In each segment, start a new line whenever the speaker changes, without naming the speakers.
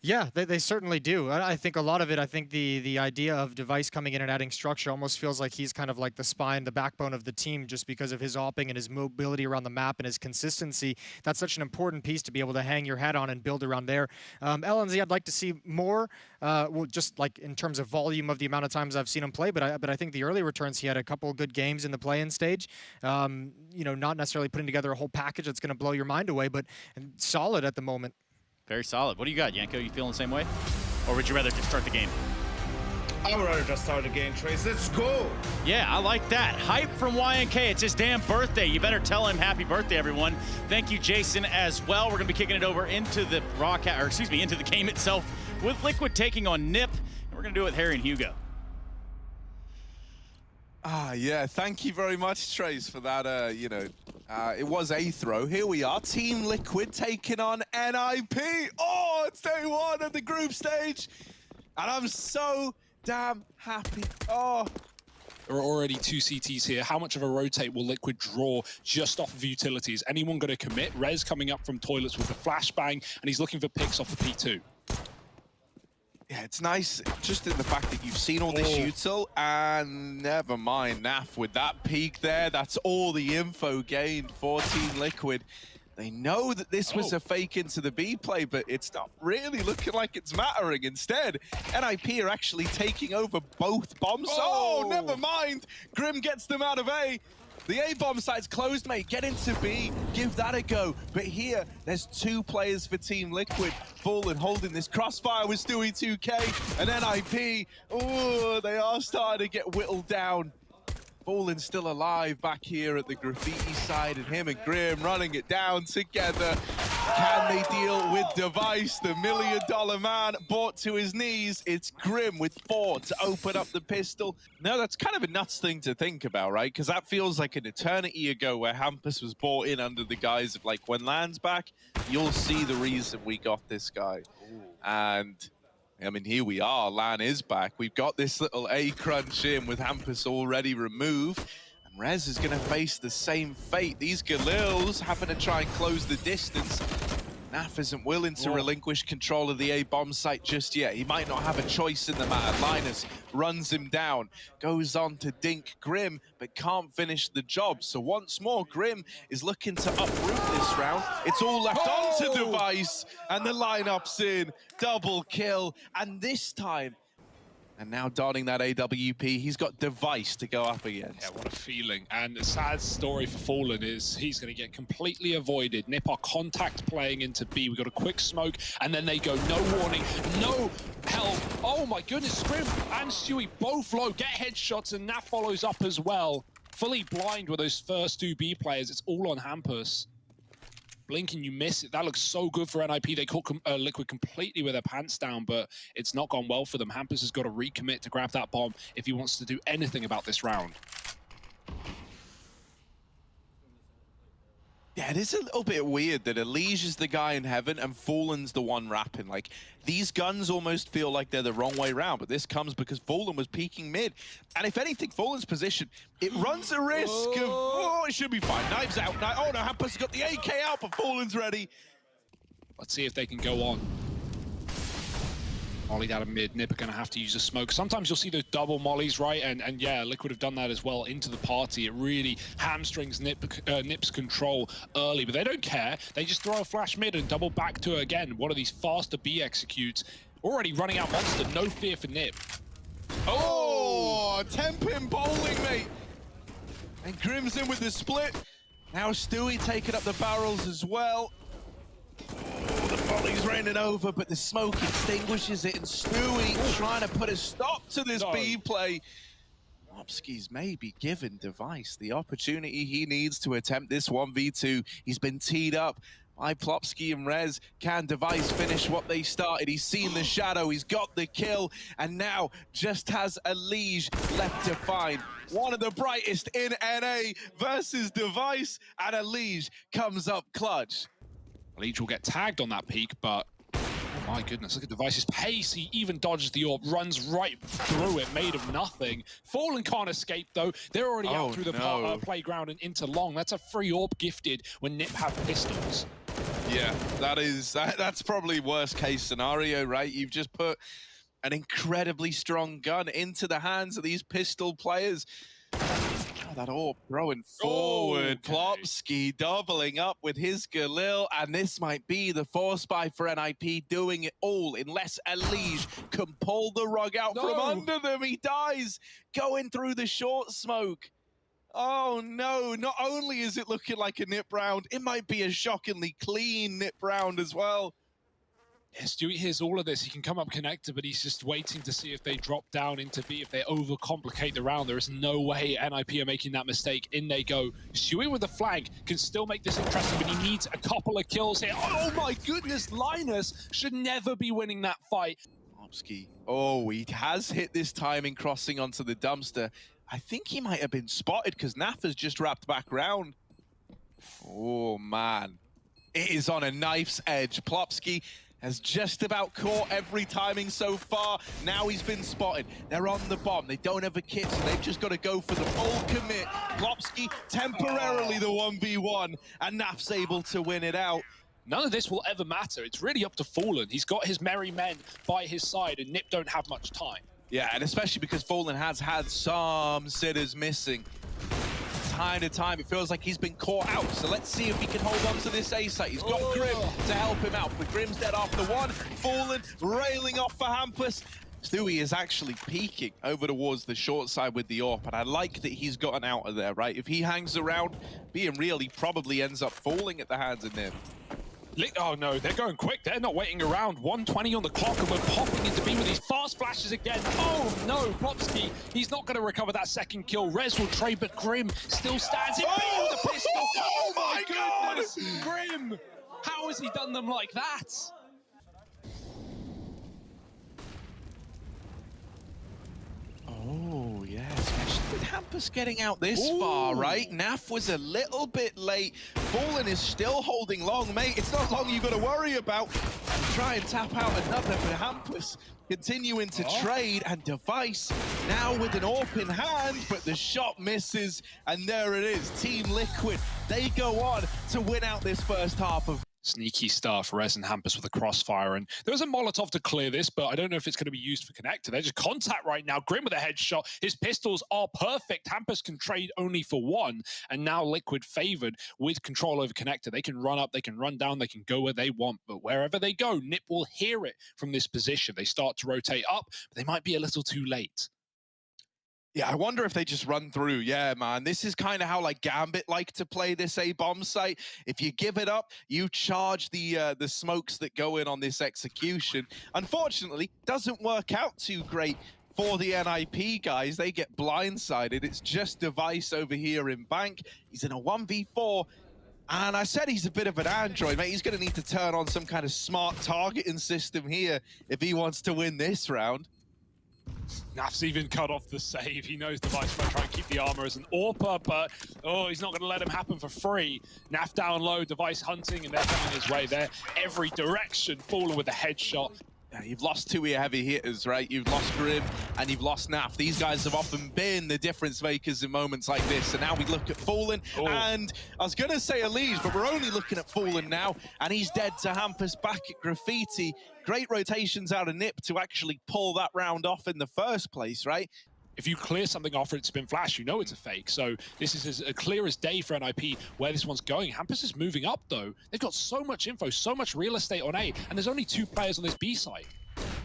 Yeah, they certainly do. I think a lot of it, I think the idea of Device coming in and adding structure almost feels like he's kind of like the spine, the backbone of the team, just because of his opping and his mobility around the map and his consistency. That's such an important piece to be able to hang your hat on and build around there. LNZ, I'd like to see more, well, just like in terms of volume of the amount of times I've seen him play, but I think the early returns, he had a couple good games in the play-in stage. You know, not necessarily putting together a whole package that's going to blow your mind away, but solid at the moment.
Very solid. What do you got, Yanko? You feeling the same way? Or would you rather just start the game?
I would rather just start the game, Trace. Let's go!
Yeah, I like that. Hype from YNK. It's his damn birthday. You better tell him happy birthday, everyone. Thank you, Jason, as well. We're going to be kicking it over into the into the game itself with Liquid taking on Nip. And we're going to do it with Harry and Hugo.
Yeah, thank you very much, Trace, for that, it was a throw. Here we are, Team Liquid taking on NIP. Oh, it's day one of the group stage, and I'm so damn happy. Oh.
There are already 2 CTs here. How much of a rotate will Liquid draw just off of utilities? Anyone going to commit? Rez coming up from toilets with a flashbang, and he's looking for picks off the P2.
Yeah, it's nice just in the fact that you've seen all this util, and never mind Naf with that peek there. That's all the info gained for Team Liquid. They know that this was a fake into the B play, but it's not really looking like it's mattering. Instead, NIP are actually taking over both bombs. Oh, never mind. Grim gets them out of A. The A bomb site's closed, mate. Get into B, give that a go. But here, there's 2 players for Team Liquid. Fallen holding this crossfire with Stewie 2K and NIP. Oh, they are starting to get whittled down. Fallen still alive back here at the graffiti side, and him and Grim running it down together. Can they deal with Device, the $1 million man brought to his knees? It's Grim with 4 to open up the pistol. Now, that's kind of a nuts thing to think about, right? Because that feels like an eternity ago where Hampus was brought in under the guise of, like, when Lan's back, you'll see the reason we got this guy. And I mean, here we are. Lan is back. We've got this little A crunch in with Hampus already removed. And Rez is going to face the same fate. These Galils having to try and close the distance. Naf isn't willing to relinquish control of the A bomb site just yet. He might not have a choice in the matter. Linus runs him down, goes on to dink Grim, but can't finish the job. So once more, Grim is looking to uproot this round. It's all left onto Device, and the lineup's in. Double kill, and this time, and now donning that AWP, he's got Device to go up against.
Yeah, what a feeling. And the sad story for Fallen is he's going to get completely avoided. Nip are contact playing into B. We got a quick smoke, and then they go no warning, no help. Oh my goodness, Scrim and Stewie both low, get headshots, and Naf follows up as well. Fully blind with those first 2 B players. It's all on Hampus. Blink and you miss it. That looks so good for NIP. They caught Liquid completely with their pants down, but it's not gone well for them. Hampus has got to recommit to grab that bomb if he wants to do anything about this round.
Yeah, it is a little bit weird that Elige is the guy in heaven and Fallen's the one rapping. Like, these guns almost feel like they're the wrong way around, but this comes because Fallen was peeking mid. And if anything, Fallen's position, it runs a risk of, oh, it should be fine. Knives out. Oh no, Hampus has got the AK out, but Fallen's ready.
Let's see if they can go on. Molly down a mid. Nip are going to have to use a smoke. Sometimes you'll see those double mollies, right? And yeah, Liquid have done that as well into the party. It really hamstrings Nip's control early, but they don't care. They just throw a flash mid and double back to it again. One of these faster B executes. Already running out monster. No fear for Nip.
Oh, 10-pin bowling, mate. And Grim's in with the split. Now Stewie taking up the barrels as well. Oh, the volley's raining over, but the smoke extinguishes it, and Stewie trying to put a stop to this B play. Plopsky's maybe given Device the opportunity he needs to attempt this 1v2. He's been teed up by Plopsky and Rez. Can Device finish what they started? He's seen the shadow, he's got the kill, and now just has Elige left to find. One of the brightest in NA versus Device, and Elige comes up clutch.
Leech will get tagged on that peak, but oh my goodness, look at Device's pace. He even dodges the orb, runs right through it, made of nothing. Fallen can't escape though. They're already out through the playground and into long. That's a free orb gifted when Nip have pistols.
Yeah, that's probably worst case scenario, right? You've just put an incredibly strong gun into the hands of these pistol players. Oh, that AWP throwing forward.
Okay.
Plopsky doubling up with his Galil, and this might be the force buy for NIP doing it all unless Elige can pull the rug out from under them. He dies going through the short smoke. Oh no, not only is it looking like a nip round, it might be a shockingly clean nip round as well.
Yeah, Stewie hears all of this. He can come up connected, but he's just waiting to see if they drop down into B, if they overcomplicate the round. There is no way NIP are making that mistake. In they go. Stewie with the flank can still make this interesting, but he needs a couple of kills here. Oh my goodness, Linus should never be winning that fight.
Plopsky, oh, he has hit this timing crossing onto the dumpster. I think he might have been spotted because Naf has just wrapped back round. Oh man, it is on a knife's edge. Plopsky has just about caught every timing so far. Now he's been spotted. They're on the bomb. They don't have a kit, so they've just got to go for the full commit. Plopsky temporarily the 1v1, and Naf's able to win it out.
None of this will ever matter. It's really up to Fallen. He's got his merry men by his side, and Nip don't have much time.
Yeah, and especially because Fallen has had some sitters missing. Time to time, it feels like he's been caught out. So let's see if he can hold on to this A site. He's got Grim to help him out, but Grim's dead after one. Fallen railing off for Hampus. Stewie is actually peeking over towards the short side with the AWP, and I like that he's gotten out of there, right? If he hangs around, being real, he probably ends up falling at the hands of Nim.
Oh no, they're going quick. They're not waiting around. 1:20 on the clock, and we're popping into B with these fast flashes again. Oh no, Plopsky, he's not going to recover that second kill. Rez will trade, but Grim still stands in B with a pistol.
Oh my
goodness, Grim! How has he done them like that?
Oh, yeah, especially with Hampus getting out this far, right? Naf was a little bit late. Fallen is still holding long, mate. It's not long you've got to worry about. Try and tap out another, but Hampus continuing to trade, and Device now with an AWP in hand, but the shot misses, and there it is. Team Liquid, they go on to win out this first half of
Sneaky stuff, Rez and Hampus with a crossfire, and there was a Molotov to clear this, but I don't know if it's going to be used for connector. They're just contact right now. Grim with a headshot. His pistols are perfect. Hampus can trade only for one, and now Liquid favored with control over connector. They can run up, they can run down, they can go where they want, but wherever they go, Nip will hear it from this position. They start to rotate up, but they might be a little too late.
Yeah, I wonder if they just run through. Yeah, man, this is kind of how like Gambit like to play this A bomb site. If you give it up, you charge the smokes that go in on this execution. Unfortunately, doesn't work out too great for the NIP guys. They get blindsided. It's just Device over here in Bank. He's in a 1v4. And I said he's a bit of an android, mate. He's going to need to turn on some kind of smart targeting system here if he wants to win this round.
Naf's even cut off the save. He knows Device might try and keep the armor as an AWPer, but he's not going to let him happen for free. Naf down low, Device hunting, and they're coming his way. They're every direction, Fallen with a headshot.
Yeah, you've lost two of your heavy hitters, right? You've lost Grim and you've lost Naf. These guys have often been the difference makers in moments like this. And now we look at Fallen, and I was going to say Elige, but we're only looking at Fallen now, and he's dead to Hampus back at Graffiti. Great rotations out of Nip to actually pull that round off in the first place, right?
If you clear something off its spin flash, you know it's a fake. So this is as clear as day for NIP where this one's going. Hampus is moving up, though. They've got so much info, so much real estate on A, and there's only 2 players on this B side.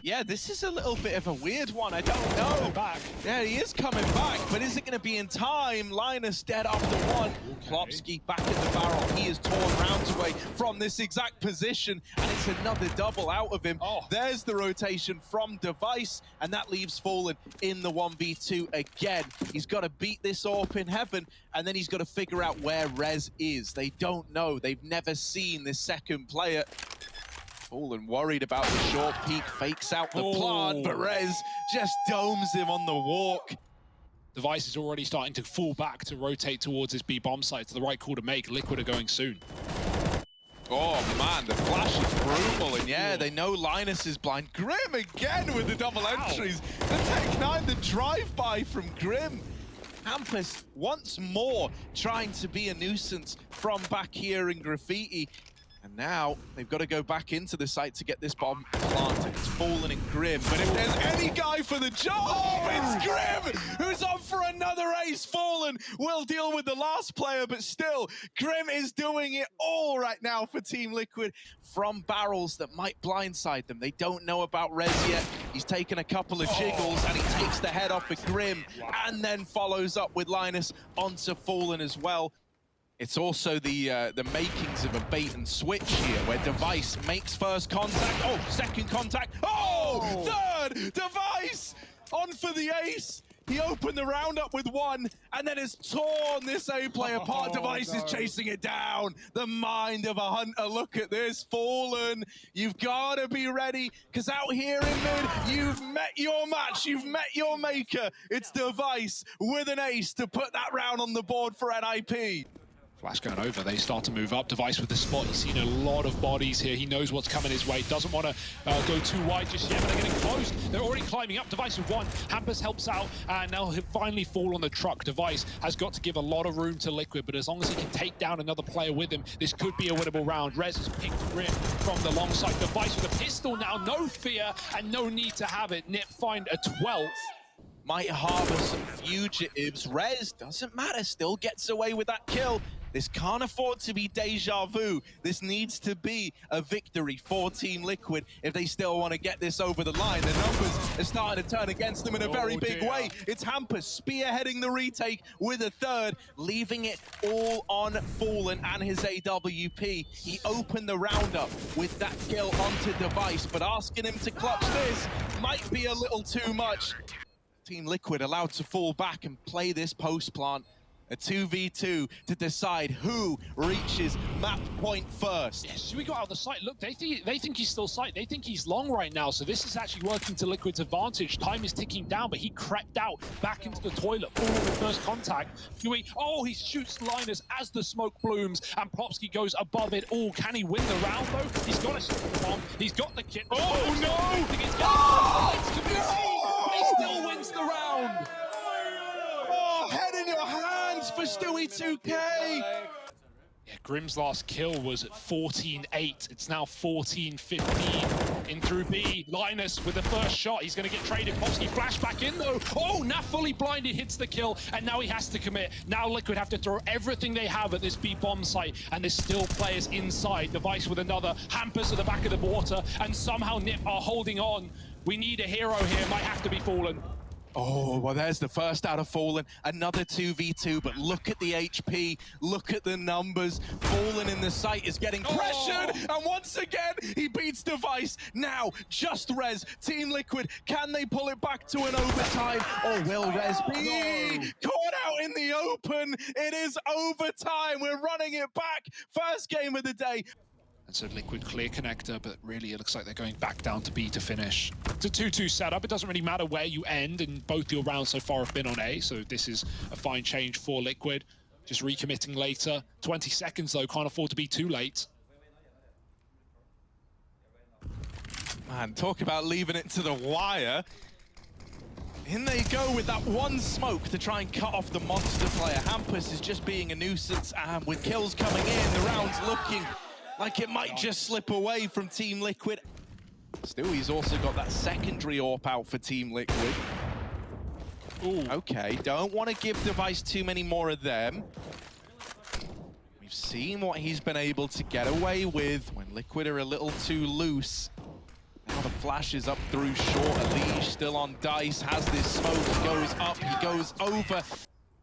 Yeah, this is a little bit of a weird one. I don't know.
Back.
Yeah, he is coming back, but is it going to be in time? Linus dead after one. Plopsky back in the barrel. He is torn rounds away from this exact position, and it's another double out of him. There's the rotation from Device, and that leaves Fallen in the 1v2 again. He's got to beat this AWP in heaven, and then he's got to figure out where Rez is. They don't know. They've never seen this second player. Fallen worried about the short peek, fakes out the plant, but Rez just domes him on the walk.
Device is already starting to fall back to rotate towards his B bomb site. It's the right call to make. Liquid are going soon.
Oh man, the flash is brutal, and yeah, they know Linus is blind. Grim again with the double entries. The Tech 9, the drive-by from Grim. Hampus once more trying to be a nuisance from back here in Graffiti. And now they've got to go back into the site to get this bomb planted. It's Fallen and Grim, but if there's any guy for the job, it's Grim, who's on for another ace. Fallen will deal with the last player, but still, Grim is doing it all right now for Team Liquid from barrels that might blindside them. They don't know about Rez yet. He's taken a couple of jiggles, and he takes the head off of Grim, and then follows up with Linus onto Fallen as well. It's also the makings of a bait and switch here, where Device makes first contact. Oh, second contact. Oh, third! Device on for the ace. He opened the round up with one, and then has torn this A play apart. Device is chasing it down. The mind of a hunter. Look at this, Fallen. You've got to be ready, because out here in mid, you've met your match. You've met your maker. It's Device with an ace to put that round on the board for NIP.
Flash going over, they start to move up. Device with the spot, he's seen a lot of bodies here. He knows what's coming his way, doesn't want to go too wide just yet, but they're getting close. They're already climbing up. Device with one. Hampus helps out, and now he'll finally fall on the truck. Device has got to give a lot of room to Liquid, but as long as he can take down another player with him, this could be a winnable round. Rez has picked Grim from the long side. Device with a pistol now, no fear, and no need to have it. Nip find a 12th.
Might harbor some fugitives. Rez, doesn't matter, still gets away with that kill. This can't afford to be deja vu. This needs to be a victory for Team Liquid if they still want to get this over the line. The numbers are starting to turn against them in a very big way. It's Hampus spearheading the retake with a third, leaving it all on Fallen and his AWP. He opened the round up with that kill onto Device, but asking him to clutch this might be a little too much. Team Liquid allowed to fall back and play this post plant. A 2v2 to decide who reaches map point first.
Yes, we got out of the site. Look, they think he's still sight. They think he's long right now, so this is actually working to Liquid's advantage. Time is ticking down, but he crept out back into the toilet for the first contact. Oh, he shoots Linus as the smoke blooms, and Plopsky goes above it all. Can he win the round, though? He's got a shoot the bomb. He's got the kit.
Oh, no!
He still wins the round.
Oh, head in your hands for Stewie 2K.
Yeah, Grim's last kill was at 14-8. It's now 14-15 in through B. Linus with the first shot. He's going to get traded. Plopsky flash back in, though. Oh, Naf fully blinded, hits the kill, and now he has to commit. Now Liquid have to throw everything they have at this B bomb site, and there's still players inside. Device with another. Hampus at the back of the water, and somehow Nip are holding on. We need a hero here. Might have to be Fallen.
Oh, well, there's the first out of Fallen. Another 2v2, but look at the HP. Look at the numbers. Fallen in the site is getting pressured, and once again, he beats Device. Now, just Rez. Team Liquid, can they pull it back to an overtime? Or will Rez be caught out in the open? It is overtime. We're running it back. First game of the day.
And so Liquid clear connector, but really it looks like they're going back down to B to finish. It's a 2-2 setup. It doesn't really matter where you end, and both your rounds so far have been on A, so this is a fine change for Liquid. Just recommitting later. 20 seconds, though, can't afford to be too late.
Man, talk about leaving it to the wire. In they go with that one smoke to try and cut off the monster player. Hampus is just being a nuisance, and with kills coming in, the round's looking like it might just slip away from Team Liquid. Still, he's also got that secondary AWP out for Team Liquid. Ooh. Okay, don't want to give Device too many more of them. We've seen what he's been able to get away with when Liquid are a little too loose. Now the flash is up through short. Elige still on dice, has this smoke, he goes up, he goes over.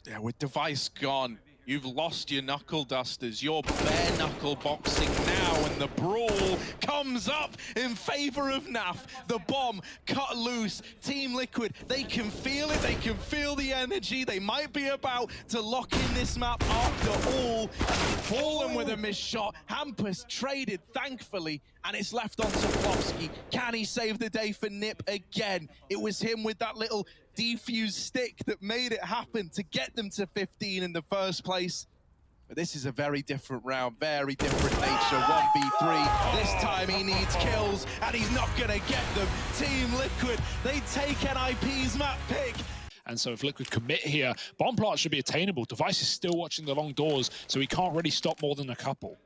Yeah, with Device gone, you've lost your knuckle dusters. You're bare knuckle boxing now, and the brawl comes up in favor of Naf. The bomb cut loose. Team Liquid, they can feel it. They can feel the energy. They might be about to lock in this map after all. Fallen with a missed shot. Hampus traded, thankfully, and it's left on to Plopsky. Can he save the day for Nip again? It was him with that little defuse stick that made it happen to get them to 15 in the first place. But this is a very different round, very different nature. 1v3. This time he needs kills, and he's not gonna get them. Team Liquid, they take NIP's map pick.
And so if Liquid commit here, bomb plant should be attainable. Device is still watching the long doors, so he can't really stop more than a couple.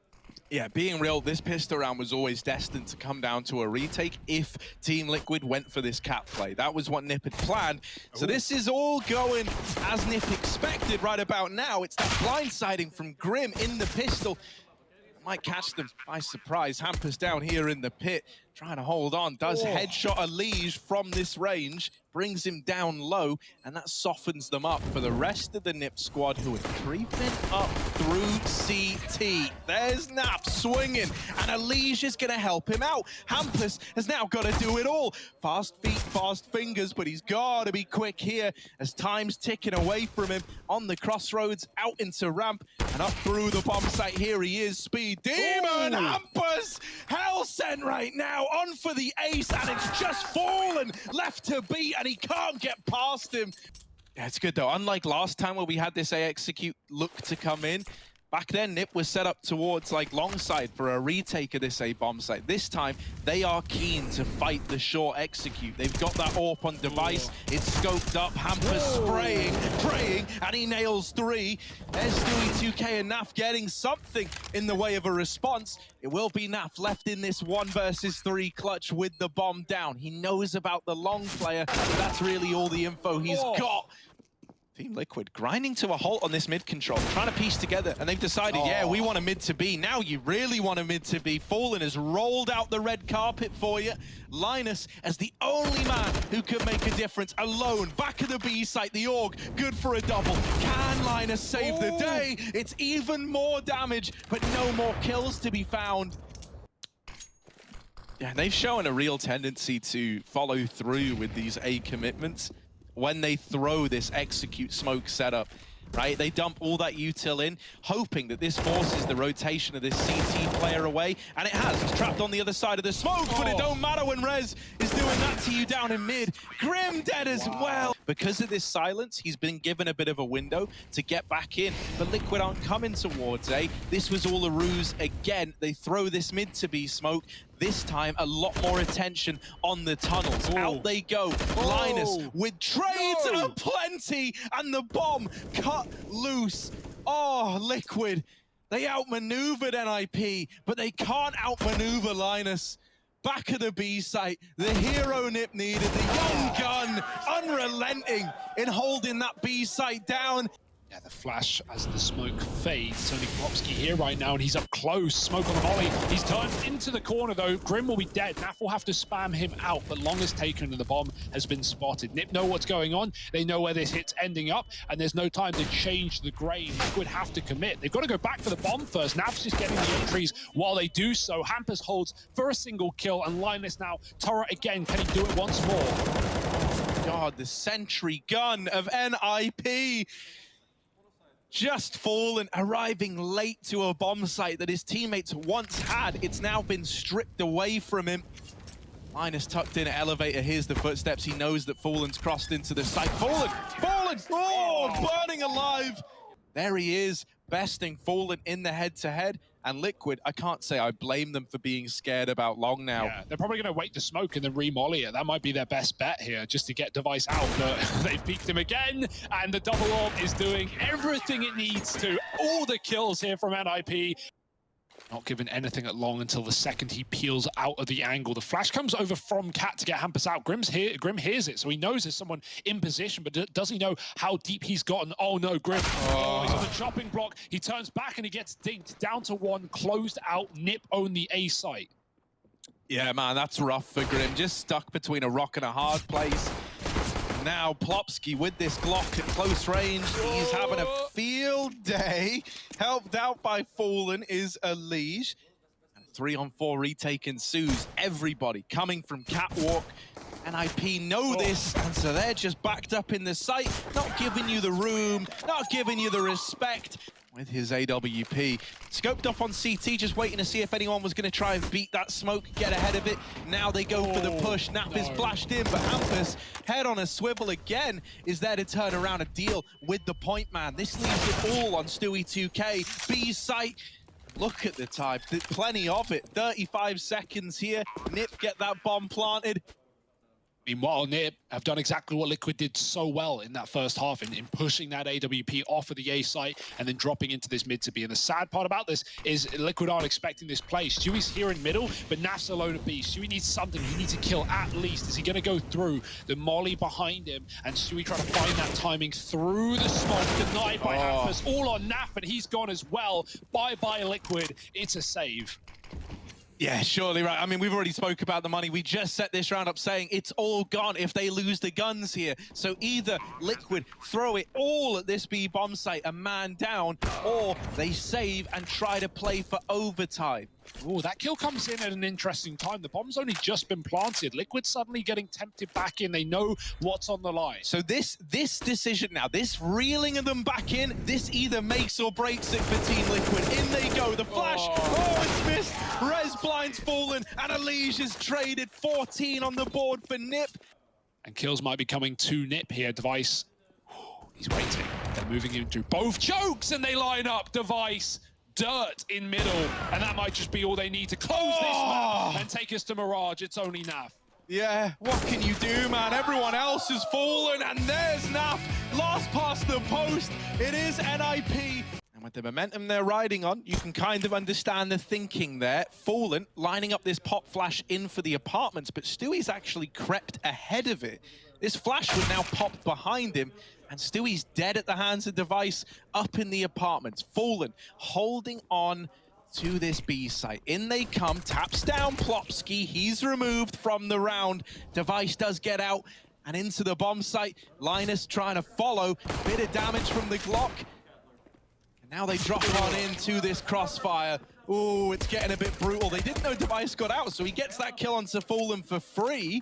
Yeah, being real, this pistol round was always destined to come down to a retake if Team Liquid went for this cap play. That was what Nip had planned. So this is all going as Nip expected right about now. It's that blindsiding from Grim in the pistol. Might catch them by surprise. Hampus down here in the pit, trying to hold on. Does headshot a Liege from this range, brings him down low, and that softens them up for the rest of the Nip squad who are creeping up through CT. There's Nap swinging, and a Liege is going to help him out. Hampus has now got to do it all. Fast feet, fast fingers, but he's got to be quick here as time's ticking away from him on the crossroads, out into ramp, and up through the bomb site. Here he is, Speed Demon. Hampus, hell sent right now, on for the ace, and it's just fallen, left to beat, and he can't get past him. Yeah, it's good though. Unlike last time where we had this A execute look to come in, back then Nip was set up towards like long side for a retake of this A bomb site. This time they are keen to fight the short execute. They've got that AWP on device. It's scoped up. Hampus spraying, praying, and he nails 3. There's Stewie 2K and Naf getting something in the way of a response. It will be Naf left in this 1 versus 3 clutch with the bomb down. He knows about the long player, but that's really all the info he's got. Team Liquid grinding to a halt on this mid control, trying to piece together, and they've decided, yeah, we want a mid to B. Now you really want a mid to B. Fallen has rolled out the red carpet for you. Linus as the only man who can make a difference, alone, back of the B site, the AUG, good for a double. Can Linus save the day? It's even more damage, but no more kills to be found. Yeah, they've shown a real tendency to follow through with these A commitments. When they throw this execute smoke setup, right? They dump all that util in, hoping that this forces the rotation of this CT player away, and it has. He's trapped on the other side of the smoke, but it don't matter when Rez is doing that to you down in mid. Grim dead as well. Because of this silence, he's been given a bit of a window to get back in, but Liquid aren't coming towards A. This was all a ruse again. They throw this mid to B smoke. This time, a lot more attention on the tunnels. Out they go. Linus with trades aplenty, and the bomb cut loose. Oh, Liquid. They outmaneuvered NIP, but they can't outmaneuver Linus. Back of the B site, the hero Nip needed, the young gun, unrelenting in holding that B site down.
Yeah, the flash as the smoke fades. Tony Klopsky here right now, and he's up close. Smoke on the volley. He's turned into the corner, though. Grim will be dead. Naf will have to spam him out, but Long is taken, and the bomb has been spotted. Nip know what's going on. They know where this hit's ending up, and there's no time to change the grain. Liquid have to commit. They've got to go back for the bomb first. Naf's just getting the entries while they do so. Hampus holds for a single kill, and Linus now. Turret again. Can he do it once more?
God, the sentry gun of NIP. Just fallen, arriving late to a bomb site that his teammates once had. It's now been stripped away from him. Linus tucked in at elevator. Here's the footsteps. He knows that Fallen's crossed into the site. Fallen! Oh, burning alive! There he is, besting Fallen in the head-to-head. And Liquid, I can't say I blame them for being scared about Long now.
Yeah, they're probably going to wait to smoke and then re-molly it. That might be their best bet here, just to get Device out. But they've peeked him again, and the double AWP is doing everything it needs to. All the kills here from NIP. Not given anything at Long until the second he peels out of the angle. The flash comes over from Cat to get Hampus out. Grim hears it, so he knows there's someone in position, but does he know how deep he's gotten? Oh no, Grim. Oh, he's on the chopping block. He turns back and he gets dinked down to 1, closed out. Nip own the A site.
Yeah, man, that's rough for Grim. Just stuck between a rock and a hard place. Now Plopsky with this Glock at close range. He's having a field day. Helped out by Fallen is a Liege. And 3-on-4 retake ensues. Everybody coming from Catwalk. NIP know this, and so they're just backed up in the site. Not giving you the room, not giving you the respect. With his AWP. Scoped up on CT, just waiting to see if anyone was going to try and beat that smoke, get ahead of it. Now they go for the push. Nap is flashed in, but Hampus, head on a swivel again, is there to turn around a deal with the point man. This leaves it all on Stewie 2K. B site. Look at the time. Plenty of it. 35 seconds here. Nip get that bomb planted.
Meanwhile, Nip have done exactly what Liquid did so well in that first half in pushing that AWP off of the A site and then dropping into this mid to B. And the sad part about this is Liquid aren't expecting this play. Stewie's here in middle, but Naf's alone at B. Stewie needs something. He needs to kill at least. Is he going to go through the molly behind him? And Stewie trying to find that timing through the smoke, denied by Hackmas. All on Naf, and he's gone as well. Bye-bye, Liquid. It's a save.
Yeah, surely right. I mean, we've already spoke about the money. We just set this round up saying it's all gone if they lose the guns here. So either Liquid throw it all at this B bomb site, a man down, or they save and try to play for overtime.
Oh, that kill comes in at an interesting time. The bomb's only just been planted. Liquid suddenly getting tempted back in. They know what's on the line.
So this decision now, this reeling of them back in, this either makes or breaks it for Team Liquid. In they go, the flash, it's missed. Rez blinds fallen, and Elige is traded. 14 on the board for Nip.
And kills might be coming to Nip here. Device, he's waiting. They're moving him through both chokes, and they line up. Device, dirt in middle, and that might just be all they need to close this map and take us to Mirage. It's only Naf.
Yeah, what can you do, man? Everyone else has fallen, and there's Naf. Last past the post. It is NIP. And with the momentum they're riding on, you can kind of understand the thinking there. Fallen, lining up this pop flash in for the apartments, but Stewie's actually crept ahead of it. This flash would now pop behind him, and Stewie's dead at the hands of Device up in the apartments. Fallen, holding on to this B site. In they come, taps down Plopsky. He's removed from the round. Device does get out and into the bomb site. Linus trying to follow. Bit of damage from the Glock. And now they drop on into this crossfire. Ooh, it's getting a bit brutal. They didn't know Device got out, so he gets that kill onto Fallen for free.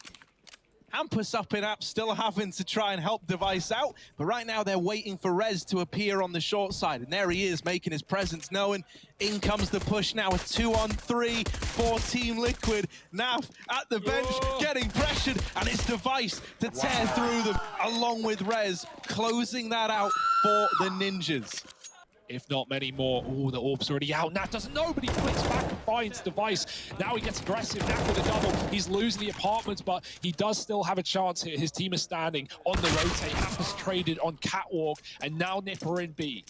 Hampus up in app, still having to try and help Device out, but right now they're waiting for Rez to appear on the short side, and there he is, making his presence known. In comes the push now, a 2-on-3 for Team Liquid. Naf at the bench, getting pressured, and it's Device to tear through them, along with Rez, closing that out for the Ninjas.
If not many more. Oh, the orb's already out. Naf doesn't know, but he flicks back and finds Device. Now he gets aggressive. Naf with a double. He's losing the apartments, but he does still have a chance here. His team is standing on the rotate. Hampus traded on Catwalk, and now Nip are in B.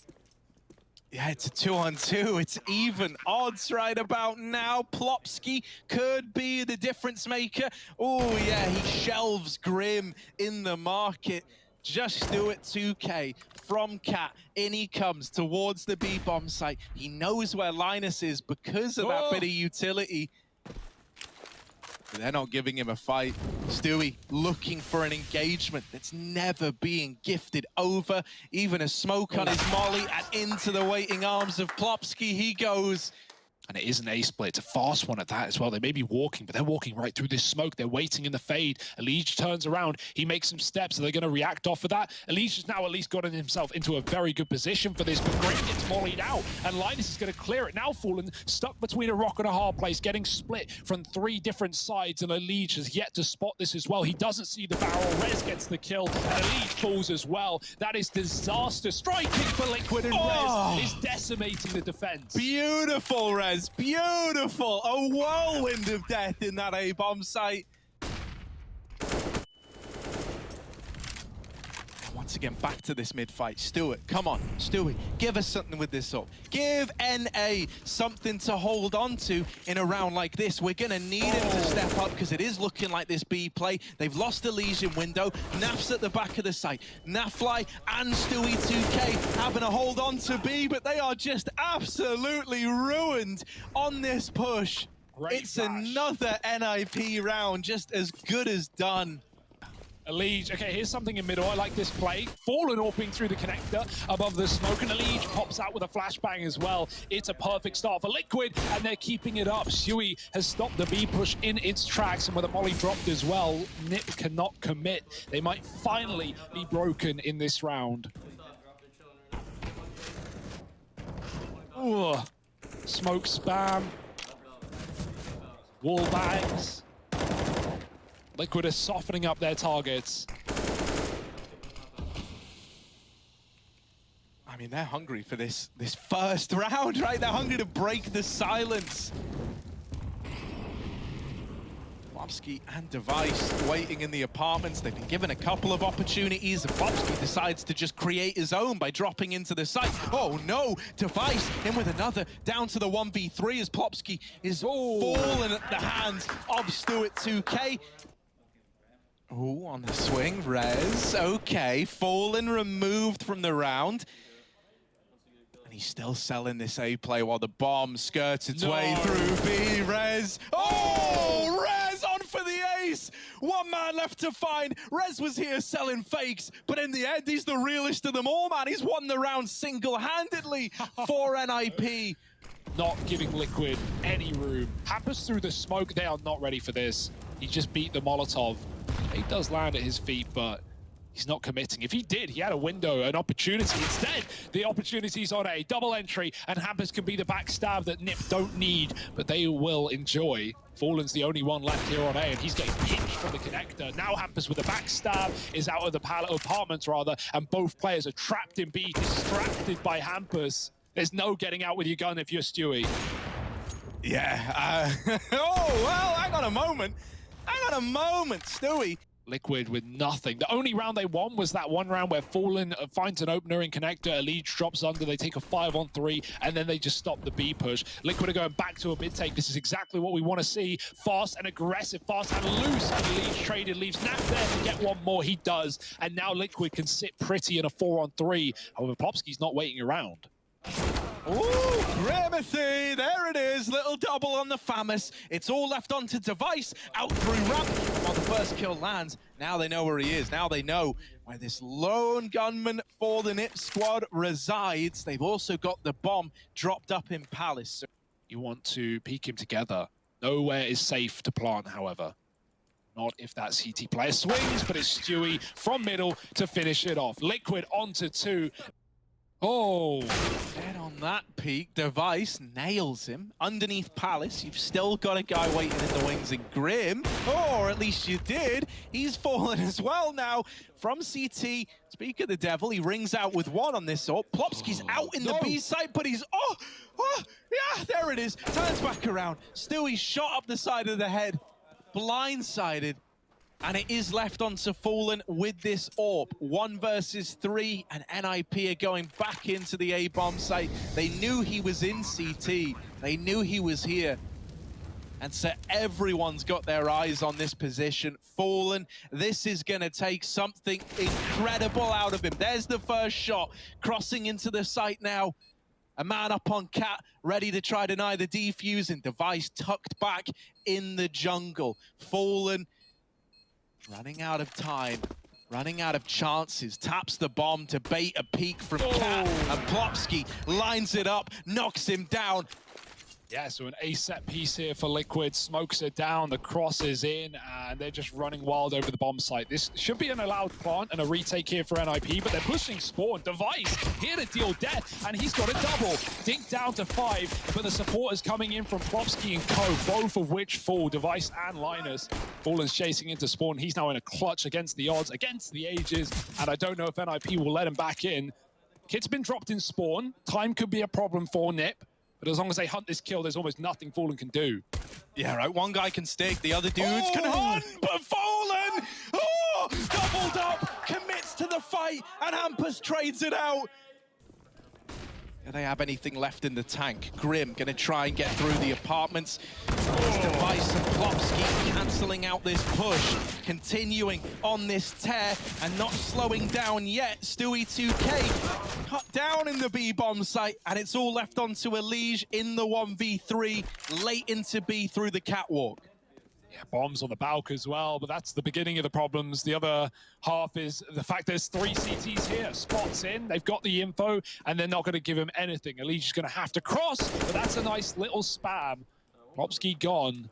Yeah, it's a 2-on-2. It's even odds right about now. Plopsky could be the difference maker. Oh, yeah, he shelves Grim in the market. Just do it 2K from Cat. In he comes towards the B bomb site. He knows where Linus is because of that bit of utility. But they're not giving him a fight. Stewie looking for an engagement that's never being gifted over. Even a smoke on his molly, and into the waiting arms of Plopsky he goes.
And it is an A-split. It's a fast one at that as well. They may be walking, but they're walking right through this smoke. They're waiting in the fade. Elige turns around. He makes some steps. Are they going to react off of that? Elige has now at least gotten himself into a very good position for this, but Grim gets mollied out, and Linus is going to clear it. Now Fallen stuck between a rock and a hard place, getting split from 3 different sides, and Elige has yet to spot this as well. He doesn't see the barrel. Rez gets the kill, and Elige falls as well. That is disaster. Striking for Liquid, and Rez is decimating the defense.
Beautiful, Rez. Beautiful. A whirlwind of death in that A-bomb site. Once again, back to this mid-fight. Stewart, come on. Stewie, give us something with this up. Give NA something to hold on to in a round like this. We're going to need him to step up because it is looking like this B play. They've lost the Legion window. Naf's at the back of the site. Nafly and Stewie 2K having a hold on to B, but they are just absolutely ruined on this push. It's another NIP round, just as good as done.
Elige, okay, here's something in middle. I like this play. Fallen orping through the connector above the smoke, and Elige pops out with a flashbang as well. It's a perfect start for Liquid, and they're keeping it up. Stewie has stopped the B push in its tracks, and with a molly dropped as well, Nip cannot commit. They might finally be broken in this round. Ooh. Smoke spam. Wall bangs. Liquid is softening up their targets.
I mean, they're hungry for this first round, right? They're hungry to break the silence. Plopsky and Device waiting in the apartments. They've been given a couple of opportunities, and Plopsky decides to just create his own by dropping into the site. Oh no, Device in with another, down to the 1v3 as Plopsky is fallen at the hands of Stu at 2K. Oh, on the swing, Rez, okay, fallen, removed from the round. And he's still selling this A play while the bomb skirts its way through B. Rez. Oh, Rez on for the ace. One man left to find. Rez was here selling fakes, but in the end, he's the realest of them all, man. He's won the round single-handedly for NIP.
Not giving Liquid any room. Hampers through the smoke. They are not ready for this. He just beat the Molotov. He does land at his feet, but he's not committing. If he did, he had a window, an opportunity. Instead, the opportunity's on A. Double entry, and Hampers can be the backstab that NIP don't need, but they will enjoy. Fallen's the only one left here on A, and he's getting pinched from the connector. Now Hampers with the backstab is out of the apartments, rather, and both players are trapped in B, distracted by Hampers. There's no getting out with your gun if you're Stewie.
Yeah, oh, well, hang on a moment. Hang on a moment, Stewie.
Liquid with nothing. The only round they won was that one round where Fallen finds an opener in connector, Elite drops under, they take a 5-on-3, and then they just stop the B push. Liquid are going back to a mid-take. This is exactly what we want to see. Fast and aggressive, fast and loose. And Elite traded, leaves Nap there to get one more. He does. And now Liquid can sit pretty in a 4-on-3. However, Plopsky's not waiting around.
Ooh, Grimothy, there it is, little double on the Famous. It's all left onto Device, out through ramp. While the first kill lands, now they know where he is. Now they know where this lone gunman for the NIP squad resides. They've also got the bomb dropped up in Palace.
You want to peek him together. Nowhere is safe to plant, however. Not if that CT player swings, but it's Stewie from middle to finish it off. Liquid onto 2. Oh,
dead on that peak. Device nails him underneath Palace. You've still got a guy waiting in the wings in Grim, or at least you did. He's fallen as well now from CT. Speak of the devil, he rings out with one on this AWP. Plopsky's out in the B site, but he's yeah, there it is. Turns back around. Stewie's shot up the side of the head, blindsided. And it is left onto Fallen with this AWP. 1 versus 3, and NIP are going back into the A-bomb site. They knew he was in CT. They knew he was here. And so everyone's got their eyes on this position. Fallen, this is going to take something incredible out of him. There's the first shot, crossing into the site now. A man up on Cat, ready to try deny the defuse, and Device tucked back in the jungle. Fallen running out of time, running out of chances, taps the bomb to bait a peek from Cat, and Plopsky lines it up, knocks him down.
Yeah, so an A set piece here for Liquid, smokes it down, the cross is in, and they're just running wild over the bomb site. This should be an allowed plant and a retake here for NIP, but they're pushing Spawn. Device here to deal death, and he's got a double. Dink down to 5, but the support is coming in from Plopsky and co, both of which fall, Device and Linus. Fallen's chasing into Spawn. He's now in a clutch against the odds, against the ages, and I don't know if NIP will let him back in. Kit's been dropped in Spawn. Time could be a problem for NIP. But as long as they hunt this kill, there's almost nothing Fallen can do.
Yeah, right. One guy can stick, the other dudes can hunt, but Fallen, doubled up, commits to the fight, and Hampers trades it out. Do they have anything left in the tank? Grim gonna try and get through the apartments. Device and Plopsky cancelling out this push, continuing on this tear and not slowing down yet. Stewie 2K cut down in the B-bomb site, and it's all left onto Elige in the 1v3, late into B through the catwalk.
Yeah, bombs on the Balk as well, but that's the beginning of the problems. The other half is the fact there's 3 CTs here. Spots in, they've got the info, and they're not going to give him anything. Elige is going to have to cross, but that's a nice little spam. Plopsky gone,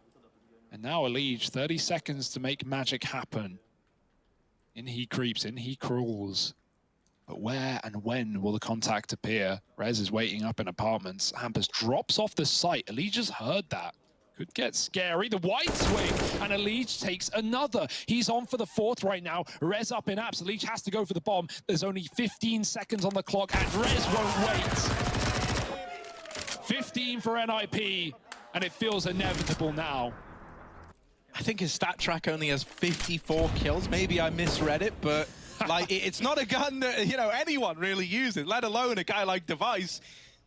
and now Elige, 30 seconds to make magic happen. In he creeps, in he crawls. But where and when will the contact appear? Rez is waiting up in apartments. Hampers drops off the site. Elige just heard that. Could get scary. The wide swing, and Elige takes another. He's on for the 4th right now. Rez up in apps. Elige has to go for the bomb. There's only 15 seconds on the clock, and Rez won't wait. 15 for NIP, and it feels inevitable now.
I think his stat track only has 54 kills. Maybe I misread it, but like it's not a gun that, you know, anyone really uses, let alone a guy like Device.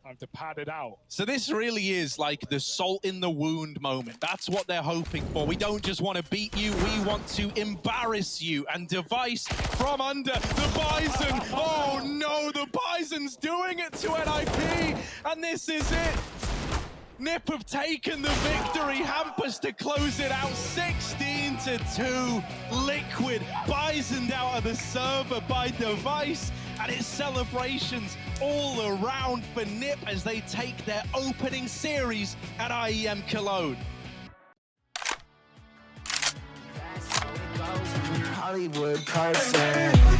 Time to pad it out.
So this really is like the salt in the wound moment. That's what they're hoping for. We don't just want to beat you, we want to embarrass you. And Device from under the Bison. Oh no, the Bison's doing it to NIP. And this is it. Nip have taken the victory. Hampus to close it out, 16-2. Liquid Bisoned out of the server by Device. And it's celebrations all around for Nip as they take their opening series at IEM Cologne.
Hollywood person.